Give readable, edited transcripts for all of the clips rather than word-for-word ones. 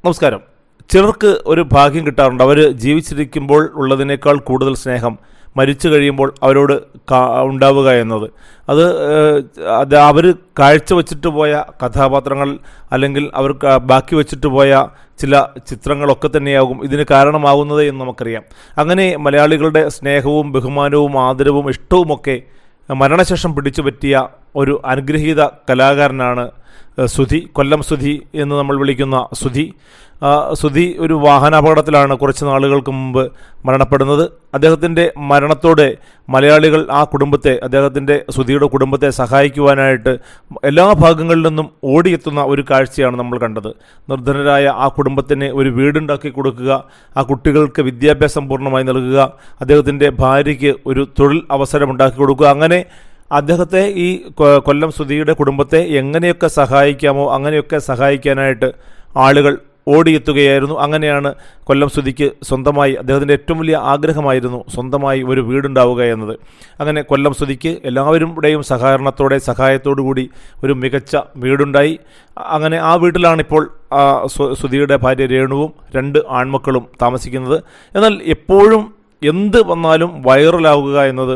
നമസ്കാരം. ചിലർക്ക് ഒരു ഭാഗ്യം കിട്ടാറുണ്ട്. അവർ ജീവിച്ചിരിക്കുമ്പോൾ ഉള്ളതിനേക്കാൾ കൂടുതൽ സ്നേഹം മരിച്ചു കഴിയുമ്പോൾ അവരോട് ഉണ്ടാവുക എന്നത്. അത് അവർ കാഴ്ചവെച്ചിട്ട് പോയ കഥാപാത്രങ്ങൾ അല്ലെങ്കിൽ അവർ ബാക്കി വെച്ചിട്ട് പോയ ചില ചിത്രങ്ങളൊക്കെ തന്നെയാകും ഇതിന് കാരണമാകുന്നത് എന്ന് നമുക്കറിയാം. അങ്ങനെ മലയാളികളുടെ സ്നേഹവും ബഹുമാനവും ആദരവും ഇഷ്ടവുമൊക്കെ മരണശേഷം പിടിച്ചു പറ്റിയ ഒരു അനുഗ്രഹീത കലാകാരനാണ് സുധി. കൊല്ലം സുധി എന്ന് നമ്മൾ വിളിക്കുന്ന സുധി. സുധി ഒരു വാഹനാപകടത്തിലാണ് കുറച്ച് നാളുകൾക്ക് മുമ്പ് മരണപ്പെടുന്നത്. അദ്ദേഹത്തിൻ്റെ മരണത്തോടെ മലയാളികൾ ആ കുടുംബത്തെ, അദ്ദേഹത്തിൻ്റെ സുധിയുടെ കുടുംബത്തെ സഹായിക്കുവാനായിട്ട് എല്ലാ ഭാഗങ്ങളിൽ നിന്നും ഓടിയെത്തുന്ന ഒരു കാഴ്ചയാണ് നമ്മൾ കണ്ടത്. നിർധനരായ ആ കുടുംബത്തിന് ഒരു വീടുണ്ടാക്കി കൊടുക്കുക, ആ കുട്ടികൾക്ക് വിദ്യാഭ്യാസം പൂർണ്ണമായി നൽകുക, അദ്ദേഹത്തിൻ്റെ ഭാര്യയ്ക്ക് ഒരു തൊഴിൽ അവസരമുണ്ടാക്കി കൊടുക്കുക. അങ്ങനെ അദ്ദേഹത്തെ, ഈ കൊല്ലം സുധിയുടെ കുടുംബത്തെ എങ്ങനെയൊക്കെ സഹായിക്കാമോ അങ്ങനെയൊക്കെ സഹായിക്കാനായിട്ട് ആളുകൾ ഓടിയെത്തുകയായിരുന്നു. അങ്ങനെയാണ് കൊല്ലം സുധിക്ക് സ്വന്തമായി, അദ്ദേഹത്തിൻ്റെ ഏറ്റവും വലിയ ആഗ്രഹമായിരുന്നു സ്വന്തമായി ഒരു വീടുണ്ടാവുക എന്നത്. അങ്ങനെ കൊല്ലം സുധിക്ക് എല്ലാവരുടെയും സഹായത്തോടു കൂടി ഒരു മികച്ച വീടുണ്ടായി. അങ്ങനെ ആ വീട്ടിലാണിപ്പോൾ സുധിയുടെ ഭാര്യ രേണുവും 2 ആൺമക്കളും താമസിക്കുന്നത്. എന്നാൽ എപ്പോഴും എന്ത് വന്നാലും വൈറലാവുക എന്നത്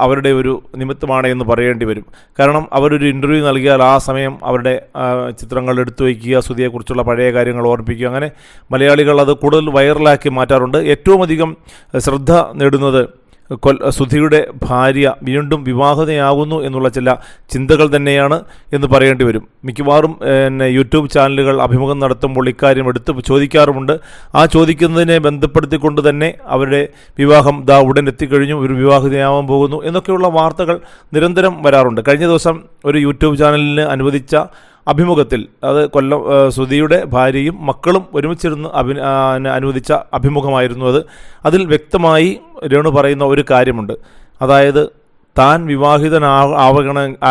അവരുടെ ഒരു നിമിത്തമാണ് എന്ന് പറയേണ്ടി വരും. കാരണം അവരൊരു ഇൻ്റർവ്യൂ നൽകിയാൽ ആ സമയം അവരുടെ ചിത്രങ്ങൾ എടുത്തു വയ്ക്കുക, സുധിയെക്കുറിച്ചുള്ള പഴയ കാര്യങ്ങൾ ഓർമ്മിപ്പിക്കുക, അങ്ങനെ മലയാളികൾ അത് കൂടുതൽ വൈറലാക്കി മാറ്റാറുണ്ട്. ഏറ്റവും അധികം ശ്രദ്ധ നേടുന്നത് സുധിയുടെ ഭാര്യ വീണ്ടും വിവാഹിതയാകുന്നു എന്നുള്ള ചില ചിന്തകൾ തന്നെയാണ് എന്ന് പറയേണ്ടി വരും. മിക്കവാറും യൂട്യൂബ് ചാനലുകൾ അഭിമുഖം നടത്തുമ്പോൾ ഇക്കാര്യം എടുത്ത് ചോദിക്കാറുമുണ്ട്. ആ ചോദിക്കുന്നതിനെ ബന്ധപ്പെടുത്തിക്കൊണ്ട് തന്നെ അവരുടെ വിവാഹം ഉടൻ എത്തിക്കഴിഞ്ഞു, ഒരു വിവാഹിതയാവാൻ പോകുന്നു എന്നൊക്കെയുള്ള വാർത്തകൾ നിരന്തരം വരാറുണ്ട്. കഴിഞ്ഞ ദിവസം ഒരു യൂട്യൂബ് ചാനലിന് അനുവദിച്ച അഭിമുഖത്തിൽ, അത് കൊല്ലം സുധിയുടെ ഭാര്യയും മക്കളും ഒരുമിച്ചിരുന്ന് അനുവദിച്ച അഭിമുഖമായിരുന്നു അത്. അതിൽ വ്യക്തമായി രേണു പറയുന്ന ഒരു കാര്യമുണ്ട്. അതായത് താൻ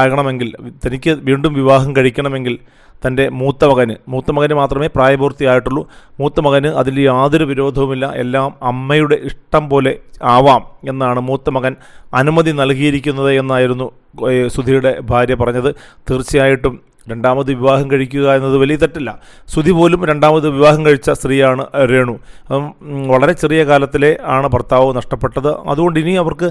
ആകണമെങ്കിൽ, തനിക്ക് വീണ്ടും വിവാഹം കഴിക്കണമെങ്കിൽ തൻ്റെ മൂത്ത മകന് മാത്രമേ പ്രായപൂർത്തിയായിട്ടുള്ളൂ. മൂത്ത മകന് അതിൽ യാതൊരു വിരോധവുമില്ല, എല്ലാം അമ്മയുടെ ഇഷ്ടം പോലെ ആവാം എന്നാണ് മൂത്ത മകൻ അനുമതി നൽകിയിരിക്കുന്നത് എന്നായിരുന്നു സുധിയുടെ ഭാര്യ പറഞ്ഞത്. തീർച്ചയായിട്ടും രണ്ടാമത് വിവാഹം കഴിക്കുക എന്നത് വലിയ തെറ്റല്ല. സുധി പോലും രണ്ടാമത് വിവാഹം കഴിച്ച സ്ത്രീയാണ് രേണു. വളരെ ചെറിയ കാലത്തിലെ ആണ് ഭർത്താവ് നഷ്ടപ്പെട്ടത്. അതുകൊണ്ട് ഇനി അവർക്ക്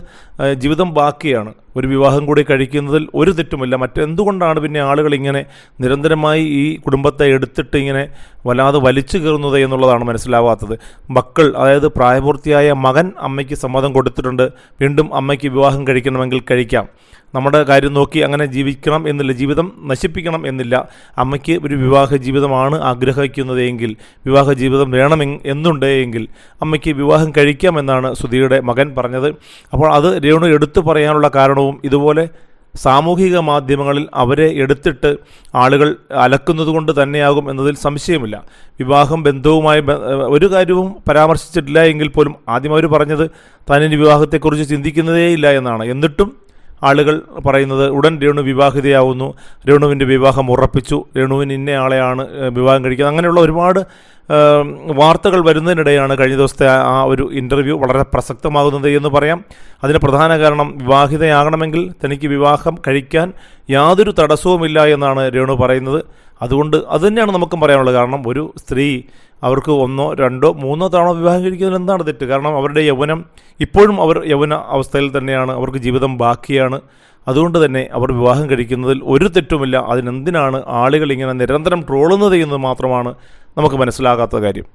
ജീവിതം ബാക്കിയാണ്. ഒരു വിവാഹം കൂടി കഴിക്കുന്നതിൽ ഒരു തെറ്റുമില്ല. മറ്റെന്തുകൊണ്ടാണ് പിന്നെ ആളുകൾ ഇങ്ങനെ നിരന്തരമായി ഈ കുടുംബത്തെ എടുത്തിട്ട് ഇങ്ങനെ വല്ലാതെ വലിച്ചു കയറുന്നത് എന്നുള്ളതാണ് മനസ്സിലാവാത്തത്. മക്കൾ, അതായത് പ്രായപൂർത്തിയായ മകൻ അമ്മയ്ക്ക് സമ്മതം കൊടുത്തിട്ടുണ്ട്, വീണ്ടും അമ്മയ്ക്ക് വിവാഹം കഴിക്കണമെങ്കിൽ കഴിക്കാം. നമ്മുടെ കാര്യം നോക്കി അങ്ങനെ ജീവിക്കണം എന്നില്ല, ജീവിതം നശിപ്പിക്കണം എന്നില്ല. അമ്മയ്ക്ക് ഒരു വിവാഹ ജീവിതമാണ് ആഗ്രഹിക്കുന്നതെങ്കിൽ, വിവാഹ ജീവിതം എന്നുണ്ടെങ്കിൽ അമ്മയ്ക്ക് വിവാഹം കഴിക്കാമെന്നാണ് സുധിയുടെ മകൻ പറഞ്ഞത്. അപ്പോൾ അത് രേണു എടുത്തു പറയാനുള്ള കാരണവും ഇതുപോലെ സാമൂഹിക മാധ്യമങ്ങളിൽ അവരെ എടുത്തിട്ട് ആളുകൾ അലക്കുന്നത് കൊണ്ട് തന്നെയാകും എന്നതിൽ സംശയമില്ല. വിവാഹം ബന്ധവുമായി ഒരു കാര്യവും പരാമർശിച്ചിട്ടില്ല എങ്കിൽ പോലും ആദ്യം അവർ പറഞ്ഞത് താനിനി വിവാഹത്തെക്കുറിച്ച് ചിന്തിക്കുന്നതേയില്ല എന്നാണ്. എന്നിട്ടും ആളുകൾ പറയുന്നത് ഉടൻ രേണു വിവാഹിതയാവുന്നു, രേണുവിൻ്റെ വിവാഹം ഉറപ്പിച്ചു, രേണുവിന് ഇന്നയാളെയാണ് വിവാഹം കഴിക്കുന്നത്, അങ്ങനെയുള്ള ഒരുപാട് വാർത്തകൾ വരുന്നതിനിടെയാണ് കഴിഞ്ഞ ദിവസത്തെ ആ ഒരു ഇൻ്റർവ്യൂ വളരെ പ്രസക്തമാകുന്നത് എന്ന് പറയാം. അതിന് പ്രധാന കാരണം, വിവാഹിതയാകണമെങ്കിൽ തനിക്ക് വിവാഹം കഴിക്കാൻ യാതൊരു തടസ്സവുമില്ല എന്നാണ് രേണു പറയുന്നത്. അതുകൊണ്ട് അതുതന്നെയാണ് നമുക്കും പറയാനുള്ളത്. കാരണം ഒരു സ്ത്രീ അവർക്ക് 1, 2, 3 തവണ വിവാഹം കഴിക്കുന്നതിൽ എന്താണ് തെറ്റ്? കാരണം അവരുടെ യൗവനം, ഇപ്പോഴും അവർ യൗവന അവസ്ഥയിൽ തന്നെയാണ്, അവർക്ക് ജീവിതം ബാക്കിയാണ്. അതുകൊണ്ട് തന്നെ അവർ വിവാഹം കഴിക്കുന്നതിൽ ഒരു തെറ്റുമില്ല. അതിനെന്തിനാണ് ആളുകൾ ഇങ്ങനെ നിരന്തരം ട്രോളുന്നത് എന്ന് മാത്രമാണ് നമുക്ക് മനസ്സിലാകാത്ത കാര്യം.